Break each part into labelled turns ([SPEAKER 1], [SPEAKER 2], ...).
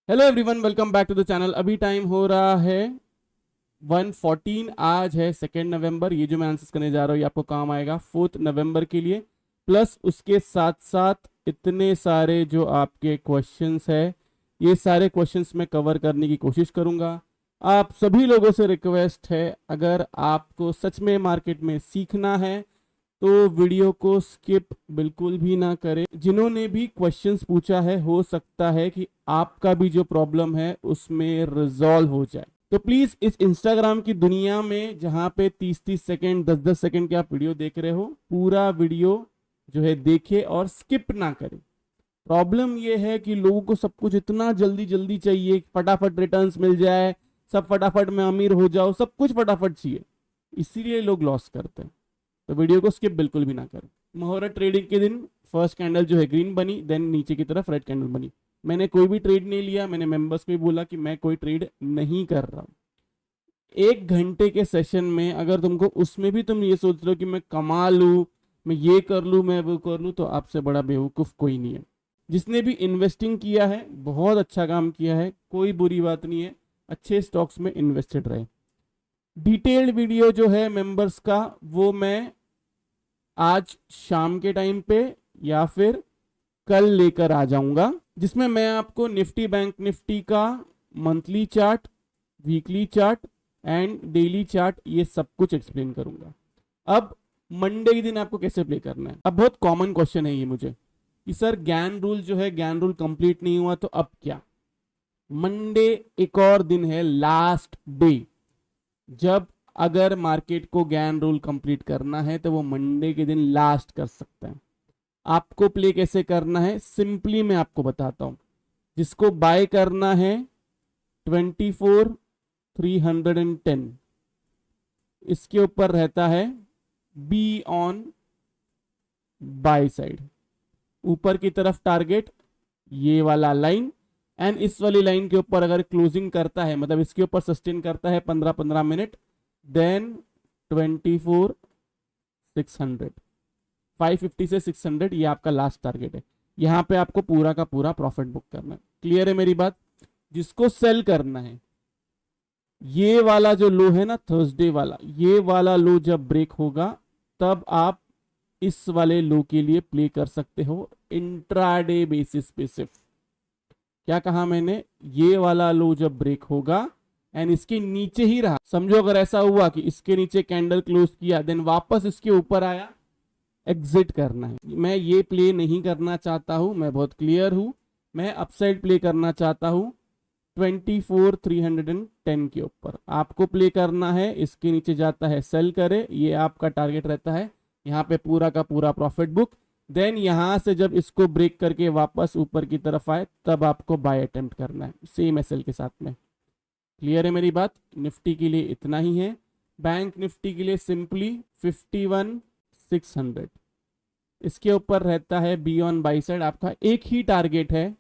[SPEAKER 1] Hello everyone, welcome back to the channel. अभी time हो रहा है 1:14। आज है 2 नवंबर। ये जो मैं आंसर्स करने जा रहा हूँ ये आपको काम आएगा 4 नवंबर के लिए। प्लस उसके साथ साथ इतने सारे जो आपके क्वेश्चंस है, ये सारे क्वेश्चंस मैं कवर करने की कोशिश करूंगा। आप सभी लोगों से रिक्वेस्ट है, अगर आपको सच में मार्केट में सीखना है तो वीडियो को स्किप बिल्कुल भी ना करें। जिन्होंने भी क्वेश्चंस पूछा है, हो सकता है कि आपका भी जो प्रॉब्लम है उसमें रिजॉल्व हो जाए। तो प्लीज इस इंस्टाग्राम की दुनिया में जहां पे 30-30 सेकंड 10-10 सेकंड के आप वीडियो देख रहे हो, पूरा वीडियो जो है देखे और स्किप ना करें। प्रॉब्लम ये है कि लोगों को सब कुछ इतना जल्दी जल्दी चाहिए, फटाफट रिटर्न्स मिल जाए, सब फटाफट में अमीर हो जाओ, सब कुछ फटाफट चाहिए, इसीलिए लोग लॉस करते हैं। तो वीडियो को स्किप बिल्कुल भी ना करें। मुहूर्त ट्रेडिंग के दिन फर्स्ट कैंडल जो है ग्रीन बनी, देन नीचे की तरफ रेड कैंडल बनी। मैंने कोई भी ट्रेड नहीं लिया, मैंने मेंबर्स को भी बोला कि मैं कोई ट्रेड नहीं कर रहा हूं। 1 घंटे के सेशन में अगर तुमको उसमें भी तुम ये सोच रहे हो कि मैं कमा लूँ, मैं ये कर लूँ, मैं वो कर लूँ, तो आपसे बड़ा बेवकूफ़ कोई नहीं है। जिसने भी इन्वेस्टिंग किया है बहुत अच्छा काम किया है, कोई बुरी बात नहीं है। अच्छे स्टॉक्स में इन्वेस्टेड रहे। डिटेल्ड वीडियो जो है मेंबर्स का, वो मैं आज शाम के टाइम पे या फिर कल लेकर आ जाऊंगा, जिसमें मैं आपको निफ्टी बैंक निफ्टी का monthly chart, weekly chart and daily chart ये सब कुछ एक्सप्लेन करूंगा। अब मंडे के दिन आपको कैसे प्ले करना है। अब बहुत कॉमन क्वेश्चन है ये मुझे कि सर ज्ञान रूल जो है, ज्ञान रूल कंप्लीट नहीं हुआ तो अब क्या। मंडे एक और दिन है, लास्ट डे, जब अगर मार्केट को ज्ञान रूल कंप्लीट करना है तो वो मंडे के दिन लास्ट कर सकता है। आपको प्ले कैसे करना है सिंपली मैं आपको बताता हूं। जिसको बाय करना है 24,310, इसके ऊपर रहता है बी ऑन बाय साइड। ऊपर की तरफ टारगेट ये वाला लाइन, एंड इस वाली लाइन के ऊपर अगर क्लोजिंग करता है, मतलब इसके ऊपर सस्टेन करता है 15-15 मिनट, देन 24,600, 550 से 600 ये आपका लास्ट टारगेट है। यहां पे आपको पूरा का पूरा प्रॉफिट बुक करना है। क्लियर है मेरी बात। जिसको सेल करना है, ये वाला जो लो है ना थर्सडे वाला, ये वाला लो जब ब्रेक होगा तब आप इस वाले लो के लिए प्ले कर सकते हो इंट्राडे बेसिस पे। सिर्फ क्या कहा मैंने, ये वाला लो जब ब्रेक होगा एंड इसके नीचे ही रहा, समझो अगर ऐसा हुआ कि इसके नीचे कैंडल क्लोज किया देन वापस इसके ऊपर आया, एग्जिट करना है। मैं ये प्ले नहीं करना चाहता हूं, मैं बहुत क्लियर हूं। मैं अपसाइड प्ले करना चाहता हूं 24,310 के ऊपर। आपको प्ले करना है इसके नीचे जाता है सेल करे, ये आपका टारगेट रहता है। यहाँ पे पूरा का पूरा प्रॉफिट बुक, देन यहां से जब इसको ब्रेक करके वापस ऊपर की तरफ आए तब आपको बाय अटेम्प्ट करना है सेम एसएल के साथ में। क्लियर है मेरी बात। निफ्टी के लिए इतना ही है। बैंक निफ्टी के लिए सिंपली 51,600, इसके ऊपर रहता है बी ऑन बाई साइड। आपका एक ही टारगेट है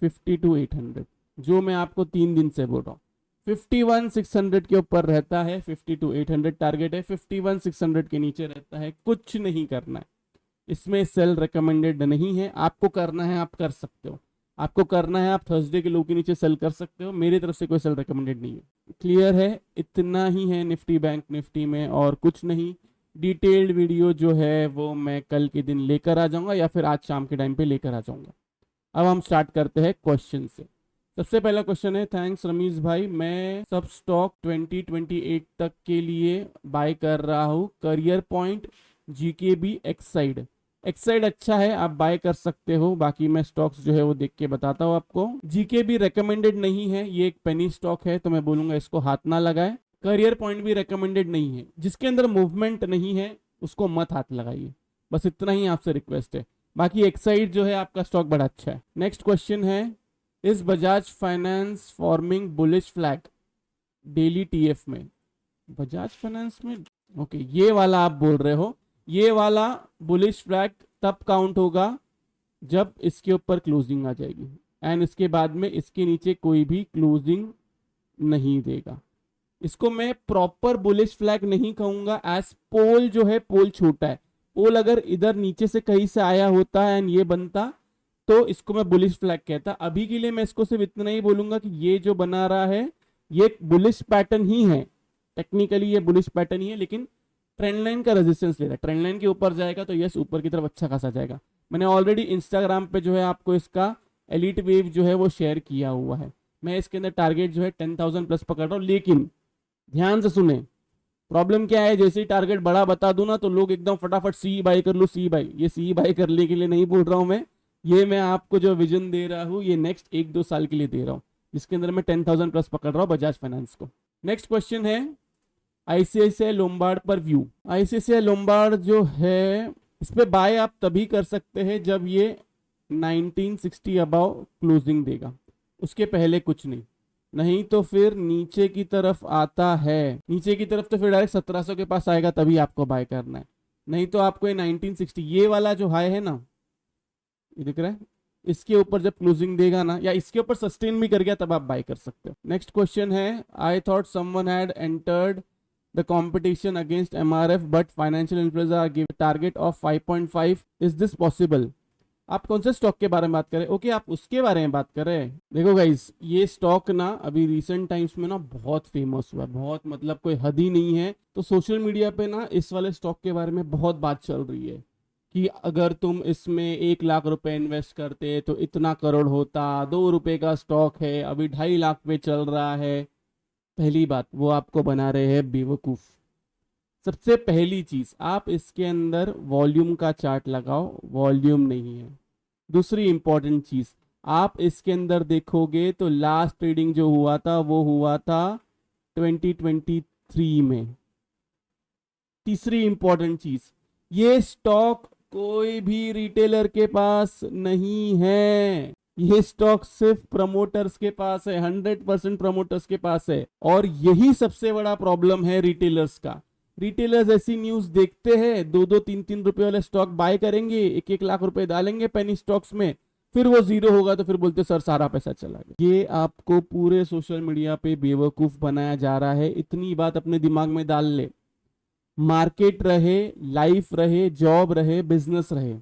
[SPEAKER 1] 52,800, जो मैं आपको 3 दिन से बोल रहा हूँ। 51,600 के ऊपर रहता है 52,800 टारगेट है। 51,600 के नीचे रहता है कुछ नहीं करना है। इसमें सेल रिकमेंडेड नहीं है। आपको करना है आप कर सकते हो, आपको करना है आप थर्सडे के लो के नीचे सेल कर सकते हो। मेरी तरफ से कोई सेल रिकमेंडेड नहीं है। क्लियर है, इतना ही है निफ्टी बैंक निफ्टी में और कुछ नहीं। डिटेल्ड वीडियो जो है वो मैं कल के दिन लेकर आ जाऊंगा या फिर आज शाम के टाइम पे लेकर आ जाऊंगा। अब हम स्टार्ट करते हैं क्वेश्चन से। सबसे पहला क्वेश्चन है, थैंक्स रमीश भाई, मैं सब स्टॉक 2028 तक के लिए बाय कर रहा हूँ। Career Point, GKB, Exide. Exide अच्छा है, आप बाय कर सकते हो। बाकी मैं स्टॉक्स जो है वो देख के बताता हूँ आपको। जीकेबी रेकमेंडेड नहीं है, ये एक पेनी स्टॉक है तो मैं बोलूंगा इसको हाथ ना लगाए। करियर पॉइंट भी रेकमेंडेड नहीं है। जिसके अंदर मूवमेंट नहीं है उसको मत हाथ लगाइए, बस इतना ही आपसे रिक्वेस्ट है। बाकी एक्साइड जो है आपका स्टॉक बड़ा अच्छा है। नेक्स्ट क्वेश्चन है, इस Bajaj finance forming bullish flag daily TF में। बजाज फाइनेंस में, ओके ये वाला आप बोल रहे हो। ये वाला बुलिश फ्लैग तब काउंट होगा जब इसके ऊपर क्लोजिंग आ जाएगी एंड इसके बाद में इसके नीचे कोई भी क्लोजिंग नहीं देगा। इसको मैं प्रॉपर बुलिश फ्लैग नहीं कहूंगा। एज पोल जो है, पोल छोटा है। पोल अगर इधर नीचे से कहीं से आया होता है एंड ये बनता तो इसको मैं बुलिश फ्लैग कहता। अभी के लिए मैं इसको सिर्फ इतना ही बोलूंगा कि ये जो बना रहा है ये एक बुलिश पैटर्न ही है, टेक्निकली ये बुलिश पैटर्न ही है, लेकिन ट्रेंड लाइन का रेजिस्टेंस ले रहा है। ट्रेंड लाइन के ऊपर जाएगा तो यस ऊपर की तरफ अच्छा खासा जाएगा। मैंने ऑलरेडी इंस्टाग्राम पे जो है आपको इसका एलिट वेव जो है वो शेयर किया हुआ है। मैं इसके अंदर टारगेट जो है 10,000 प्लस पकड़ रहा हूँ, लेकिन ध्यान से सुने, प्रॉब्लम क्या है, जैसे ही टारगेट बड़ा बता दूं ना तो लोग एकदम फटाफट सी बाई कर लो, सी बाई। ये सी बाई करने के लिए नहीं बोल रहा हूं मैं, ये मैं आपको जो विजन दे रहा हूं ये नेक्स्ट 1-2 साल के लिए दे रहा हूं, जिसके अंदर मैं 10,000 प्लस पकड़ रहा हूं बजाज फाइनेंस को। नेक्स्ट क्वेश्चन है आईसीआईसीआई लोम्बार्ड पर व्यू। आईसीआईसीआई लोम्बार्ड जो है इस पे बाय आप तभी कर सकते हैं जब ये 1960 अबाव क्लोजिंग देगा, उसके पहले कुछ नहीं। नहीं तो फिर नीचे की तरफ आता है, नीचे की तरफ तो फिर डायरेक्ट 1700 के पास आएगा तभी आपको बाय करना है। नहीं तो आपको ये 1960 ये वाला जो हाई है ना, ये दिख रहा है, इसके ऊपर जब क्लोजिंग देगा ना या इसके ऊपर सस्टेन भी कर गया तब आप बाय कर सकते हो। नेक्स्ट क्वेश्चन है I thought someone had entered the competition against MRF but financial influencer are given target of 5.5, is this possible. आप कौन से स्टॉक के बारे में बात करें? ओके आप उसके बारे में बात कर रहे हैं। देखो गाइस ये स्टॉक ना अभी रिसेंट टाइम्स में ना बहुत फेमस हुआ है, बहुत मतलब कोई हद ही नहीं है। तो सोशल मीडिया पे ना इस वाले स्टॉक के बारे में बहुत बात चल रही है कि अगर तुम इसमें 1 लाख रुपए इन्वेस्ट करते तो इतना करोड़ होता, 2 रुपए का स्टॉक है अभी 2.5 लाख पे चल रहा है। पहली बात वो आपको बना रहे हैं बेवकूफ। सबसे पहली चीज आप इसके अंदर वॉल्यूम का चार्ट लगाओ, वॉल्यूम नहीं है। दूसरी इंपॉर्टेंट चीज आप इसके अंदर देखोगे तो लास्ट ट्रेडिंग जो हुआ था वो हुआ था 2023 में। तीसरी इंपॉर्टेंट चीज ये स्टॉक कोई भी रिटेलर के पास नहीं है, ये स्टॉक सिर्फ प्रमोटर्स के पास है, 100% प्रमोटर्स के पास है। और यही सबसे बड़ा प्रॉब्लम है रिटेलर्स का। रिटेलर्स ऐसी न्यूज देखते हैं 2-2, 3-3 रुपए वाले स्टॉक बाय करेंगे, 1-1 लाख रुपए डालेंगे पेनी स्टॉक्स में, फिर वो जीरो होगा तो फिर बोलते सर सारा पैसा चला गया। ये आपको पूरे सोशल मीडिया पे बेवकूफ बनाया जा रहा है। इतनी बात अपने दिमाग में डाल ले, मार्केट रहे, लाइफ रहे, जॉब रहे, बिजनेस रहे,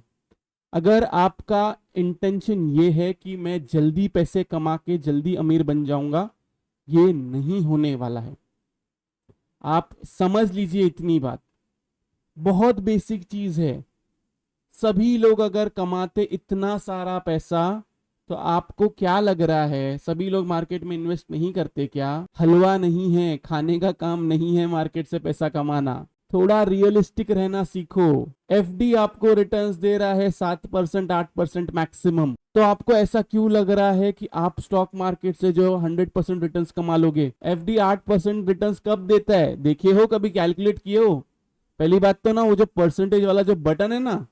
[SPEAKER 1] अगर आपका इंटेंशन ये है कि मैं जल्दी पैसे कमा के जल्दी अमीर बन जाऊंगा, ये नहीं होने वाला है। आप समझ लीजिए इतनी बात, बहुत बेसिक चीज है। सभी लोग अगर कमाते इतना सारा पैसा तो आपको क्या लग रहा है सभी लोग मार्केट में इन्वेस्ट नहीं करते क्या? हलवा नहीं है, खाने का काम नहीं है मार्केट से पैसा कमाना। थोड़ा रियलिस्टिक रहना सीखो। एफडी आपको रिटर्न्स दे रहा है 7%, 8% मैक्सिमम, तो आपको ऐसा क्यों लग रहा है कि आप स्टॉक मार्केट से जो 100% रिटर्न्स कमा लोगे? एफडी 8% रिटर्न्स कब देता है देखे हो, कभी कैलकुलेट किए हो? पहली बात तो ना वो जो परसेंटेज वाला जो बटन है ना,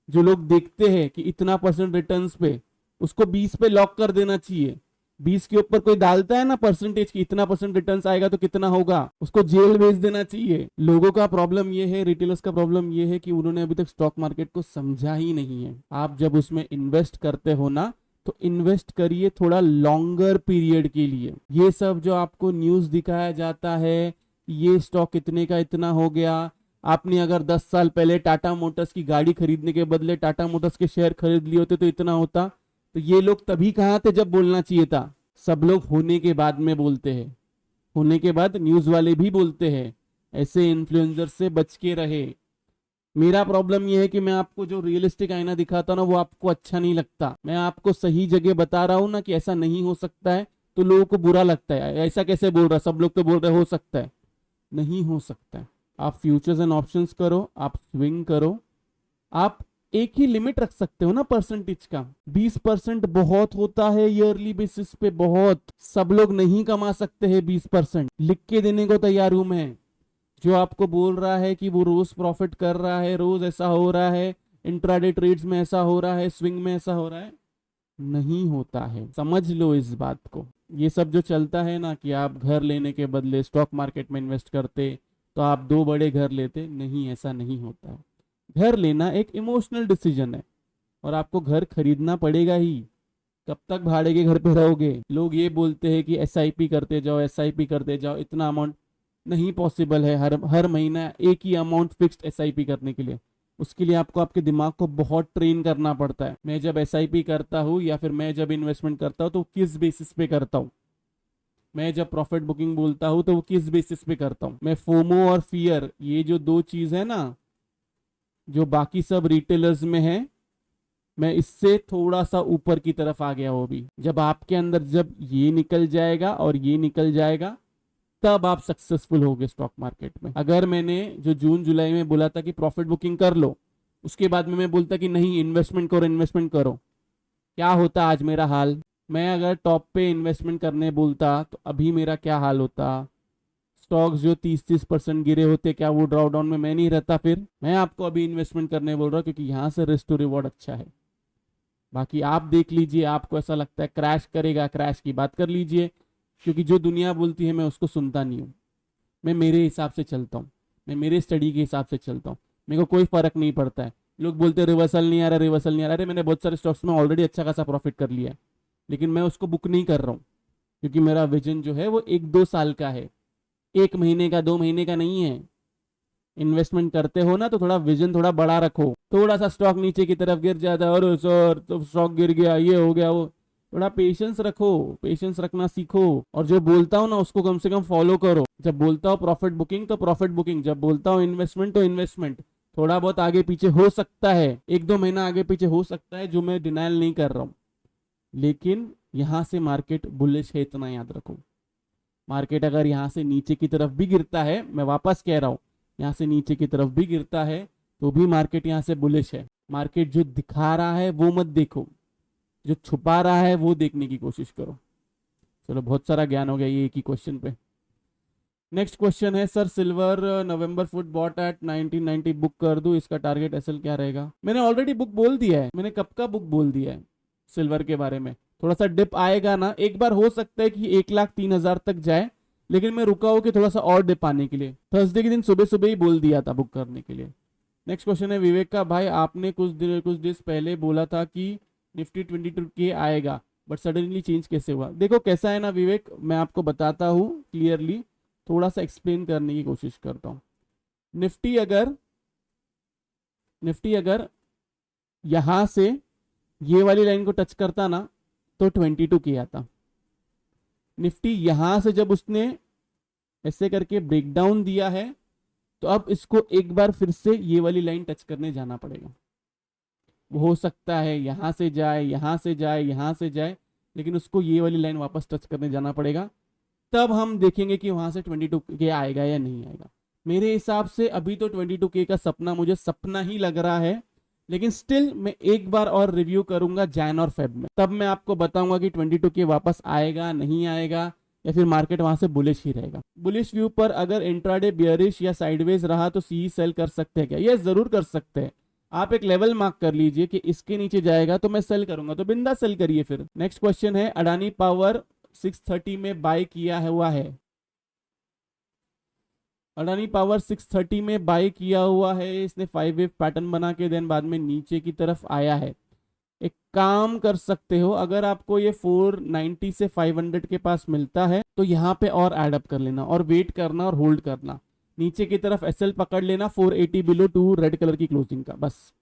[SPEAKER 1] जो लोग देखते हैं कि इतना % रिटर्न्स पे, उसको 20 पे लॉक कर देना चाहिए। 20 के ऊपर कोई डालता है ना परसेंटेज की इतना % रिटर्न्स आएगा तो कितना होगा, उसको जेल भेज देना चाहिए। लोगों का प्रॉब्लम ये है, रिटेलर्स का प्रॉब्लम ये है कि उन्होंने अभी तक स्टॉक मार्केट को समझा ही नहीं है। आप जब उसमें इन्वेस्ट करते हो ना तो इन्वेस्ट करिए थोड़ा लॉन्गर पीरियड के लिए। ये सब जो आपको न्यूज दिखाया जाता है ये स्टॉक इतने का इतना हो गया, आपने अगर 10 साल पहले टाटा मोटर्स की गाड़ी खरीदने के बदले टाटा मोटर्स के शेयर खरीद लिए होते तो इतना होता, तो ये लोग तभी कहाँ थे जब बोलना चाहिए था। सब लोग होने के बाद में बोलते हैं, होने के बाद न्यूज वाले भी बोलते हैं। ऐसे इन्फ्लुएंसर से बच के रहे। मेरा प्रॉब्लम यह है कि मैं आपको जो रियलिस्टिक आईना दिखाता हूं ना वो आपको अच्छा नहीं लगता। मैं आपको सही जगह बता रहा हूं ना कि ऐसा नहीं हो सकता है, तो लोगों को बुरा लगता है, ऐसा कैसे बोल रहा, सब लोग तो बोल रहे हो सकता है। नहीं हो सकता है। आप फ्यूचर्स एंड ऑप्शंस करो, आप स्विंग करो, आप एक ही लिमिट रख सकते हो ना परसेंटेज का। 20% बहुत होता है ईयरली बेसिस पे, बहुत। सब लोग नहीं कमा सकते हैं 20%। लिख के देने को तैयार हूं मैं। जो आपको बोल रहा है कि वो रोज प्रॉफिट कर रहा है, रोज ऐसा हो रहा है, इंट्राडे ट्रेड्स में ऐसा हो रहा है, स्विंग में ऐसा हो रहा है, नहीं होता है। समझ लो इस बात को। ये सब जो चलता है ना कि आप घर लेने के बदले स्टॉक मार्केट में इन्वेस्ट करते तो आप 2 बड़े घर लेते, नहीं, ऐसा नहीं होता है। घर लेना एक इमोशनल डिसीजन है और आपको घर खरीदना पड़ेगा ही। कब तक भाड़े के घर पे रहोगे? लोग ये बोलते हैं कि एसआईपी करते जाओ, एसआईपी करते जाओ, इतना अमाउंट नहीं पॉसिबल है हर महीना एक ही अमाउंट फिक्स्ड एसआईपी करने के लिए। उसके लिए आपको आपके दिमाग को बहुत ट्रेन करना पड़ता है। मैं जब एसआईपी करता हूँ या फिर मैं जब इन्वेस्टमेंट करता हूँ तो किस बेसिस पे करता हूँ, मैं जब प्रॉफिट बुकिंग बोलता हूँ तो वो किस बेसिस पे करता हूँ। मैं फोमो और फियर, ये जो दो चीज है ना, जो बाकी सब रिटेलर्स में है, मैं इससे थोड़ा सा ऊपर की तरफ आ गया। वो भी जब आपके अंदर जब ये निकल जाएगा और ये निकल जाएगा, तब आप सक्सेसफुल होगे स्टॉक मार्केट में। अगर मैंने जो जून जुलाई में बोला था कि प्रॉफिट बुकिंग कर लो, उसके बाद में मैं बोलता कि नहीं इन्वेस्टमेंट करो इन्वेस्टमेंट करो, क्या होता आज मेरा हाल। मैं अगर टॉप पे इन्वेस्टमेंट करने बोलता तो अभी मेरा क्या हाल होता। स्टॉक्स जो 30-30% गिरे होते, क्या वो ड्रॉ डाउन में मैं नहीं रहता। फिर मैं आपको अभी इन्वेस्टमेंट करने बोल रहा हूँ क्योंकि यहाँ से रिस्क टू रिवॉर्ड अच्छा है। बाकी आप देख लीजिए, आपको ऐसा लगता है क्रैश करेगा, क्रैश की बात कर लीजिए, क्योंकि जो दुनिया बोलती है मैं उसको सुनता नहीं हूँ। मैं मेरे हिसाब से चलता हूँ, मैं मेरे स्टडी के हिसाब से चलता हूँ। मेरे को कोई फर्क नहीं पड़ता है। लोग बोलते हैं रिवर्सल नहीं आ रहा, रिवर्सल नहीं आ रहा। अरे मैंने बहुत सारे स्टॉक्स में ऑलरेडी अच्छा खासा प्रॉफिट कर लिया है, लेकिन मैं उसको बुक नहीं कर रहा हूँ क्योंकि मेरा विजन जो है वो 1-2 साल का है, 1 महीने का 2 महीने का नहीं है। इन्वेस्टमेंट करते हो ना तो थोड़ा विजन थोड़ा बड़ा रखो। थोड़ा सा स्टॉक नीचे की तरफ गिर जाता है और सर तो स्टॉक गिर गया, ये हो गया वो, थोड़ा पेशेंस रखो, पेशेंस रखना सीखो। और जो बोलता हूँ ना उसको कम से कम फॉलो करो। जब बोलता हूँ प्रॉफिट बुकिंग तो प्रॉफिट बुकिंग, जब बोलता हूँ इन्वेस्टमेंट तो इन्वेस्टमेंट। थोड़ा बहुत आगे पीछे हो सकता है, 1-2 महीना आगे पीछे हो सकता है, जो मैं डिनाइल नहीं कर रहा हूँ, लेकिन यहाँ से मार्केट बुलिश है, इतना याद रखो। मार्केट अगर यहाँ से नीचे की तरफ भी गिरता है, मैं वापस कह रहा हूँ, यहाँ से नीचे की तरफ भी गिरता है तो भी मार्केट यहाँ से बुलिश है। मार्केट जो दिखा रहा है वो मत देखो, जो छुपा रहा है वो देखने की कोशिश करो। चलो बहुत सारा ज्ञान हो गया ये एक ही क्वेश्चन पे। नेक्स्ट क्वेश्चन है, sir silver November foot bought at 1990 book कर दूं, इसका टारगेट एसएल क्या रहेगा। मैंने ऑलरेडी बुक बोल दिया है, मैंने कब का बुक बोल दिया है सिल्वर के बारे में। थोड़ा सा डिप आएगा ना, एक बार हो सकता है कि 1,03,000 तक जाए, लेकिन मैं रुका हूं कि थोड़ा सा और डिप आने के लिए। थर्सडे के दिन सुबह सुबह ही बोल दिया था बुक करने के लिए। नेक्स्ट क्वेश्चन है विवेक का, भाई आपने कुछ दिन पहले बोला था कि निफ्टी 22K आएगा, बट सडनली चेंज कैसे हुआ। देखो कैसा है ना विवेक, मैं आपको बताता हूँ क्लियरली, थोड़ा सा एक्सप्लेन करने की कोशिश करता हूँ। निफ्टी अगर यहां से ये वाली लाइन को टच करता ना तो 22K आता। निफ्टी यहां से जब उसने ऐसे करके ब्रेकडाउन दिया है तो अब इसको एक बार फिर से ये वाली लाइन टच करने जाना पड़ेगा। वो हो सकता है यहां से जाए, यहां से जाए, यहां से जाए, लेकिन उसको ये वाली लाइन वापस टच करने जाना पड़ेगा। तब हम देखेंगे कि वहां से 22K आएगा या नहीं आएगा। मेरे हिसाब से अभी तो 22K का सपना मुझे सपना ही लग रहा है, लेकिन स्टिल मैं एक बार और रिव्यू करूंगा जैन और फेब में, तब मैं आपको बताऊंगा कि 22K वापस आएगा नहीं आएगा, या फिर मार्केट वहां से बुलिश ही रहेगा। बुलिश व्यू पर अगर इंट्राडे बियरिश या साइडवेज रहा तो सी सेल कर सकते हैं क्या। ये जरूर कर सकते हैं। आप एक लेवल मार्क कर लीजिए कि इसके नीचे जाएगा तो मैं सेल करूंगा, तो बिंदा सेल करिए फिर। नेक्स्ट क्वेश्चन है, अडानी पावर 630 में बाय किया हुआ है। अडानी पावर 630 में बाय किया हुआ है, इसने 5 वेव पैटर्न बना के देन बाद में नीचे की तरफ आया है। एक काम कर सकते हो, अगर आपको ये 490 से 500 के पास मिलता है तो यहाँ पे और एड अप कर लेना और वेट करना और होल्ड करना। नीचे की तरफ एसएल पकड़ लेना 480 बिलो 2 रेड कलर की क्लोजिंग का, बस।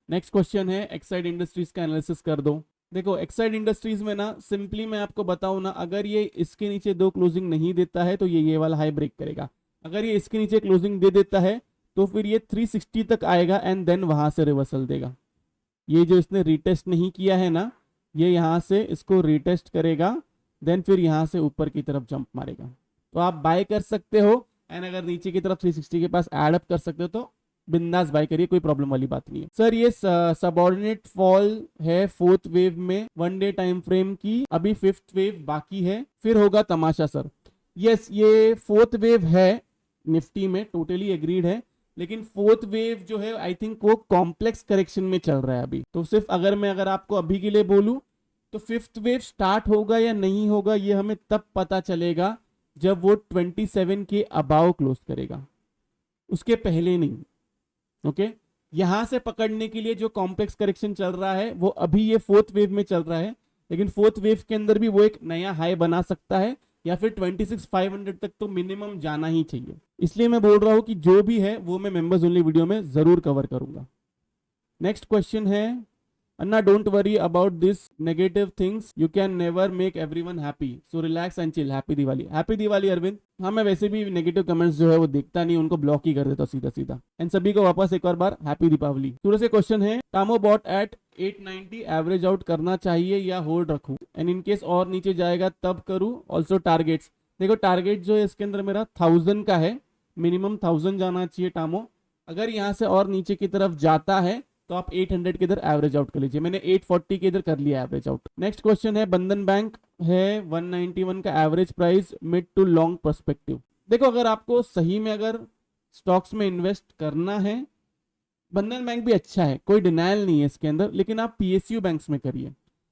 [SPEAKER 1] नेक्स्ट क्वेश्चन है, एक्साइड इंडस्ट्रीज का एनालिसिस कर दो। देखो एक्साइड इंडस्ट्रीज में ना सिंपली मैं आपको बताऊं ना, अगर ये इसके नीचे 2 क्लोजिंग नहीं देता है तो ये वाला हाई ब्रेक करेगा। अगर ये इसके नीचे क्लोजिंग दे देता है तो फिर ये 360 तक आएगा एंड देन वहां से रिवर्सल देगा। ये जो इसने रीटेस्ट नहीं किया है ना, ये यहां से इसको रीटेस्ट करेगा, देन फिर यहां से ऊपर की तरफ जंप मारेगा। तो आप बाय कर सकते हो, एंड अगर नीचे की तरफ 360 के पास एड अप कर सकते हो तो बिंदास बाय करिए, कोई प्रॉब्लम वाली बात नहीं है। सर ये सबऑर्डिनेट फॉल है 4th वेव में 1 डे टाइम फ्रेम की, अभी 5th वेव बाकी है, फिर होगा तमाशा सर। यस ये 4th वेव है निफ्टी में, टोटली एग्रीड है, लेकिन 4th वेव जो है आई थिंक वो कॉम्प्लेक्स करेक्शन में चल रहा है अभी। तो सिर्फ अगर आपको अभी के लिए बोलूं तो 5th वेव स्टार्ट होगा या नहीं होगा ये हमें तब पता चलेगा जब वो 27 के अबाव क्लोज करेगा, उसके पहले नहीं। ओके यहां से पकड़ने के लिए जो कॉम्प्लेक्स करेक्शन चल रहा है वो अभी ये 4th वेव में चल रहा है, लेकिन 4th वेव के अंदर भी वो एक नया हाई बना सकता है या फिर 26,500 तक तो मिनिमम जाना ही चाहिए। इसलिए मैं बोल रहा हूं कि जो भी है वो मैं मेंबर्स ओनली वीडियो में जरूर कवर करूंगा। नेक्स्ट क्वेश्चन है, Anna don't worry about this negative things, you can never make everyone happy, so relax and chill, happy Diwali. Happy Diwali Arvind. हाँ, मैं वैसे भी नेगेटिव कमेंट्स जो है वो देखता नहीं, उनको ब्लॉक ही कर देता सीधा सीधा। एंड सभी को वापस एक और बार हैप्पी दीपावली। सूरज से क्वेश्चन है, टामो बॉट एट 890 एवरेज आउट करना चाहिए या होल्ड रखूं, एंड इन केस और नीचे जाएगा तब करूं। ऑल्सो टारगेट्स, देखो टारगेट जो है इसके अंदर मेरा 1000 का है, मिनिमम 1000 जाना चाहिए टामो। अगर यहाँ से और नीचे की तरफ जाता है तो आप 800 के इधर एवरेज आउट कर लीजिए। मैंने 840 के इधर कर लिया एवरेज आउट। नेक्स्ट क्वेश्चन है, बंधन बैंक है 191 का average price mid to long perspective. देखो अगर आपको सही में अगर स्टॉक्स में इन्वेस्ट करना है, बंधन बैंक भी अच्छा है, कोई डिनाइल नहीं है इसके अंदर, लेकिन आप पीएसयू बैंक्स में करिए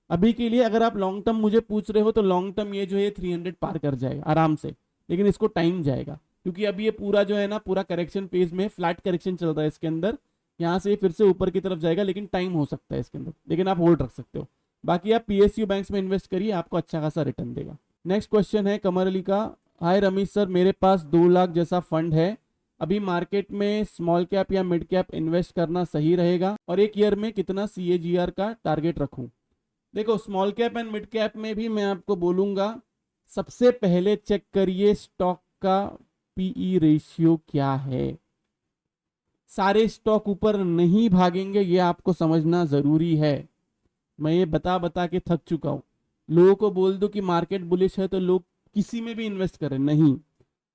[SPEAKER 1] अभी के लिए। अगर आप लॉन्ग टर्म मुझे पूछ रहे हो तो लॉन्ग टर्म ये जो है 300 पार कर जाएगा आराम से, लेकिन इसको टाइम जाएगा क्योंकि अभी ये पूरा जो है ना पूरा करेक्शन फेज में, फ्लैट करेक्शन चल रहा है इसके अंदर। यहाँ से फिर से ऊपर की तरफ जाएगा, लेकिन टाइम हो सकता है इसके अंदर, लेकिन आप होल्ड रख सकते हो। बाकी आप पीएसयू बैंक्स में इन्वेस्ट करिए, आपको अच्छा खासा रिटर्न देगा। नेक्स्ट क्वेश्चन है कमर अली का, हाय रमेश सर, मेरे पास 2 लाख जैसा फंड है, अभी मार्केट में स्मॉल कैप या मिड कैप इन्वेस्ट करना सही रहेगा, और एक ईयर में कितना CAGR का टारगेट रखूं। देखो small cap and mid cap में भी मैं आपको बोलूंगा, सबसे पहले चेक करिए स्टॉक का PE रेशियो क्या है। सारे स्टॉक ऊपर नहीं भागेंगे, ये आपको समझना जरूरी है। मैं ये बता बता के थक चुका हूं। लोगों को बोल दो कि मार्केट बुलिश है तो लोग किसी में भी इन्वेस्ट करें, नहीं,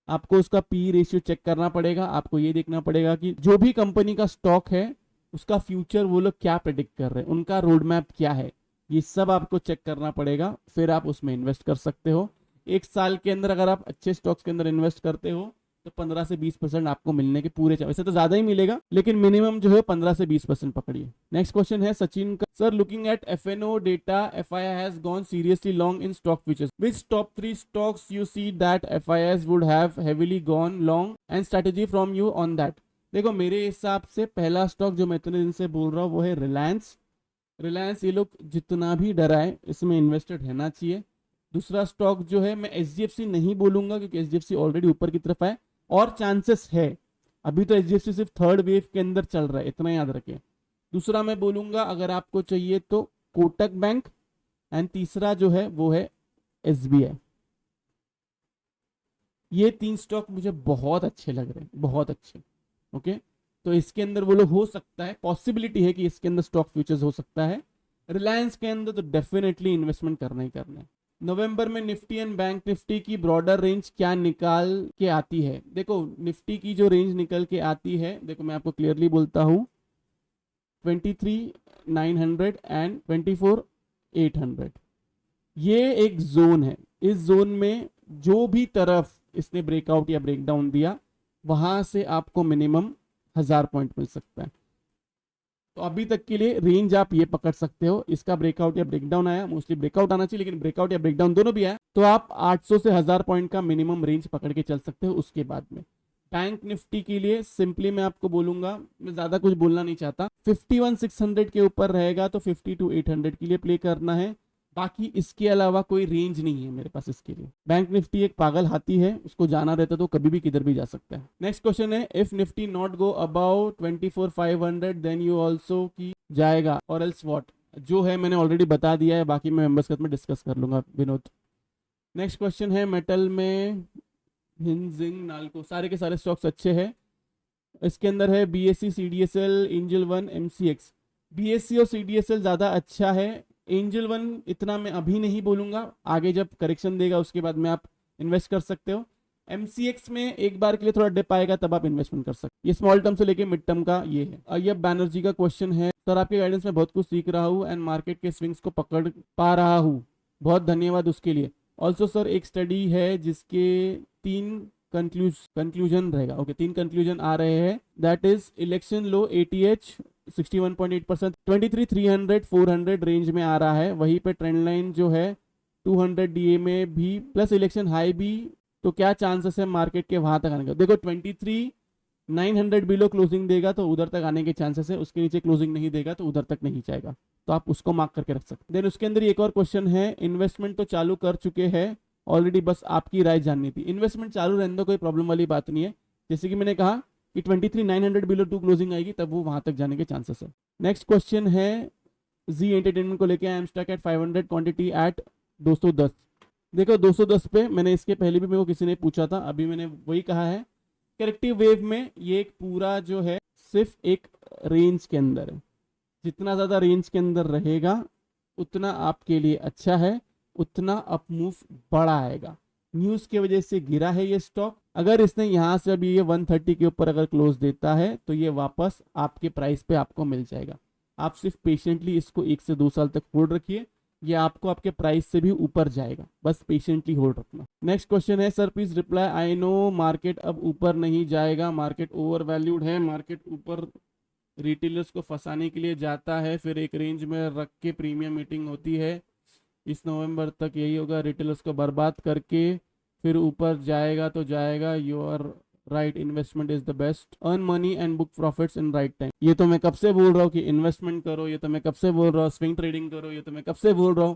[SPEAKER 1] आपको उसका PE रेशियो चेक करना पड़ेगा। आपको ये देखना पड़ेगा कि जो भी कंपनी का स्टॉक है उसका फ्यूचर वो लोग क्या प्रेडिक्ट कर रहे हैं, उनका रोड मैप क्या है, ये सब आपको चेक करना पड़ेगा, फिर आप उसमें इन्वेस्ट कर सकते हो। एक साल के अंदर अगर आप अच्छे स्टॉक्स के अंदर इन्वेस्ट करते हो तो 15 से 20% आपको मिलने के पूरे, वैसे तो ज्यादा ही मिलेगा लेकिन मिनिमम जो है 15 से 20% पकड़िए। नेक्स्ट क्वेश्चन है सचिन का, sir looking at FNO data FII has gone seriously long in stock futures, which top 3 stocks you see that FIIs would have heavily gone long and strategy from you on that. देखो मेरे हिसाब से पहला stock जो मैं इतने दिन से बोल रहा हूँ वो है रिलायंस। रिलायंस ये लोग जितना भी डराए इसमें इन्वेस्टेड रहना चाहिए। दूसरा स्टॉक जो है मैं HDFC नहीं बोलूंगा क्योंकि HDFC ऑलरेडी ऊपर की तरफ है और चांसेस है, अभी तो HDFC सिर्फ थर्ड वेव के अंदर चल रहा है, इतना याद रखें। दूसरा मैं बोलूंगा अगर आपको चाहिए तो कोटक बैंक, एंड तीसरा जो है वो है SBI। ये 3 स्टॉक मुझे बहुत अच्छे लग रहे हैं, बहुत अच्छे। ओके, तो इसके अंदर वो लोग हो सकता है, पॉसिबिलिटी है कि इसके अंदर स्टॉक फ्यूचर्स हो सकता है। रिलायंस के अंदर तो डेफिनेटली इन्वेस्टमेंट करना ही करना है। नवंबर में निफ्टी एंड बैंक निफ्टी की ब्रॉडर रेंज क्या निकाल के आती है। देखो निफ्टी की जो रेंज निकल के आती है, देखो मैं आपको क्लियरली बोलता हूं, 23,900 एंड 24,800 ये एक जोन है। इस जोन में जो भी तरफ इसने ब्रेकआउट या ब्रेकडाउन दिया वहां से आपको मिनिमम 1000 पॉइंट मिल सकता है। तो अभी तक के लिए रेंज आप ये पकड़ सकते हो, इसका ब्रेकआउट या ब्रेकडाउन आया, मोस्टली ब्रेकआउट आना चाहिए लेकिन ब्रेकआउट या ब्रेकडाउन दोनों भी आया, तो आप 800 से 1000 पॉइंट का मिनिमम रेंज पकड़ के चल सकते हो। उसके बाद में बैंक निफ्टी के लिए सिंपली मैं आपको बोलूंगा, मैं ज्यादा कुछ बोलना नहीं चाहता, 51,600 के ऊपर रहेगा तो 52,800 के लिए प्ले करना है। बाकी इसके अलावा कोई रेंज नहीं है मेरे पास इसके लिए। बैंक निफ्टी एक पागल हाथी है, उसको जाना रहता तो कभी भी किधर भी जा सकता है। नेक्स्ट क्वेश्चन है, if Nifty not go about 24,500 then you also की जाएगा और एल्स व्हाट। जो है मैंने ऑलरेडी बता दिया है, बाकी मैं मेंबर्स में डिस्कस कर लूंगा विनोद। नेक्स्ट क्वेश्चन है, मेटल में हिंजिंग नाल्को सारे के सारे स्टॉक्स अच्छे हैं। इसके अंदर है BSE CDSL angel 1 MCX। BSE और CDSL ज्यादा अच्छा है, एंजल 1 इतना मैं अभी नहीं बोलूंगा, आगे जब करेक्शन देगा उसके बाद में आप इन्वेस्ट कर सकते हो। MCX में एक बार के लिए थोड़ा डिप आएगा तब आप इन्वेस्टमेंट कर सकते हो। ये स्मॉल टर्म से लेके मिड टर्म का ये है। अय्यब बैनर्जी का क्वेश्चन है, सर आपके गाइडेंस में बहुत कुछ सीख रहा हूँ एंड मार्केट के स्विंग्स को पकड़ पा रहा हूँ, बहुत धन्यवाद उसके लिए। ऑल्सो सर एक स्टडी है जिसके 3 कंक्लूजन रहेगा, ओके 3 कंक्लूजन आ रहे हैं, that is election low ATH 61.8%, 23,300 400 range में आ रहा है, वहीं पे ट्रेंड लाइन जो है 200 DA में भी प्लस इलेक्शन हाई भी, तो क्या चांसेस है मार्केट के वहां तक आने का। देखो 23,900 बिलो क्लोजिंग देगा तो उधर तक आने के चांसेस है, उसके नीचे क्लोजिंग नहीं देगा तो उधर तक नहीं जाएगा, तो आप उसको मार्क करके रख सकते। देन उसके अंदर एक और क्वेश्चन है, इन्वेस्टमेंट तो चालू कर चुके हैं ऑलरेडी बस आपकी राय जाननी थी। इन्वेस्टमेंट चालू रहने दो, कोई प्रॉब्लम वाली बात नहीं है। जैसे कि मैंने कहा कि 23,900 बिलो 2 क्लोजिंग आएगी तब वो वहां तक जाने के चांसेस है। नेक्स्ट क्वेश्चन है जी एंटरटेनमेंट को लेके, I am stuck at 500 quantity at 210। देखो 210 पे मैंने इसके पहले भी मेरे को किसी ने पूछा था, अभी मैंने वही कहा है, करेक्टिव वेव में ये एक पूरा जो है सिर्फ एक रेंज के अंदर है। जितना ज़्यादा रेंज के अंदर रहेगा उतना आपके लिए अच्छा है, उतना अप मूव बड़ा आएगा। न्यूज़ की वजह से गिरा है ये स्टॉक। अगर इसने यहाँ से अभी ये 130 के ऊपर अगर क्लोज देता है तो ये वापस आपके प्राइस पे आपको मिल जाएगा। आप सिर्फ पेशेंटली इसको 1 से 2 साल तक होल्ड रखिए, ये आपको आपके प्राइस से भी ऊपर जाएगा, बस पेशेंटली होल्ड रखना। नेक्स्ट क्वेश्चन है, sir please reply, I know market अब ऊपर नहीं जाएगा, मार्केट ओवर वैल्यूड है, मार्केट ऊपर रिटेलर्स को फंसाने के लिए जाता है, फिर एक रेंज में रख के प्रीमियम मीटिंग होती है, इस नवंबर तक यही होगा, रिटेलर्स को बर्बाद करके फिर ऊपर जाएगा तो जाएगा, you are right, investment is the best, earn money and book profits in right time. ये तो मैं कब से बोल रहा हूँ कि इन्वेस्टमेंट करो, ये तो मैं कब से बोल रहा हूँ स्विंग ट्रेडिंग करो, ये तो मैं कब से बोल रहा हूँ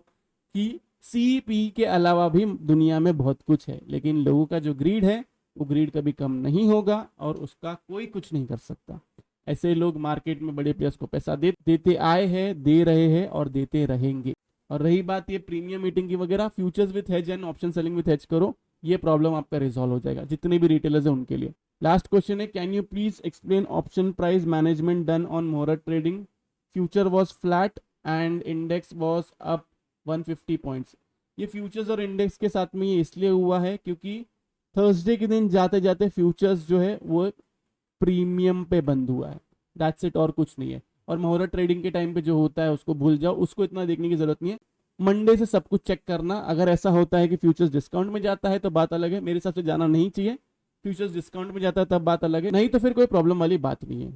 [SPEAKER 1] कि सीपी के अलावा भी दुनिया में बहुत कुछ है, लेकिन लोगों का जो ग्रीड है वो ग्रीड कभी कम नहीं होगा और उसका कोई कुछ नहीं कर सकता। ऐसे लोग मार्केट में बड़े प्लेयर्स को पैसा देते आए हैं, दे रहे हैं और देते रहेंगे। और रही बात ये प्रीमियम मीटिंग की वगैरह, futures with hedge and option selling with hedge करो, ये प्रॉब्लम आपका रिजॉल्व हो जाएगा जितने भी रिटेलर्स हैं उनके लिए। लास्ट क्वेश्चन है, can you please explain option price management done on Muhurat trading, future was flat and index was up 150 points. ये फ्यूचर्स और इंडेक्स के साथ में ये इसलिए हुआ है क्योंकि थर्सडे के दिन जाते जाते फ्यूचर्स जो है वो प्रीमियम पे बंद हुआ है, दैट्स इट, और कुछ नहीं है। और मोहरत ट्रेडिंग के टाइम पे जो होता है उसको भूल जाओ, उसको इतना देखने की जरूरत नहीं है। मंडे से सब कुछ चेक करना, अगर ऐसा होता है कि फ्यूचर्स डिस्काउंट में जाता है तो बात अलग है, मेरे हिसाब से जाना नहीं चाहिए, फ्यूचर्स डिस्काउंट में जाता है तब बात अलग है, नहीं तो फिर कोई प्रॉब्लम वाली बात नहीं है।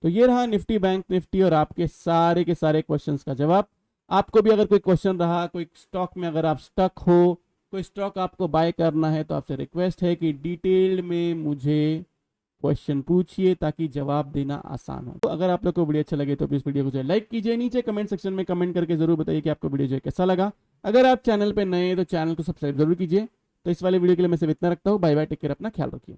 [SPEAKER 1] तो ये रहा निफ्टी बैंक निफ्टी और आपके सारे के सारे क्वेश्चंस का जवाब। आपको भी अगर कोई क्वेश्चन रहा, कोई स्टॉक में अगर आप स्टक हो, कोई स्टॉक आपको बाय करना है, तो आपसे रिक्वेस्ट है कि डिटेल में मुझे क्वेश्चन पूछिए ताकि जवाब देना आसान हो। तो अगर आप लोग को वीडियो अच्छा लगे तो प्लीज वीडियो को जो है लाइक कीजिए, नीचे कमेंट सेक्शन में कमेंट करके जरूर बताइए कि आपको वीडियो जो है कैसा लगा। अगर आप चैनल पे नए हैं तो चैनल को सब्सक्राइब जरूर कीजिए। तो इस वाले वीडियो के लिए मैं सिर्फ इतना रखता हूँ, बाय बाय, टेक केयर, अपना ख्याल रखिए।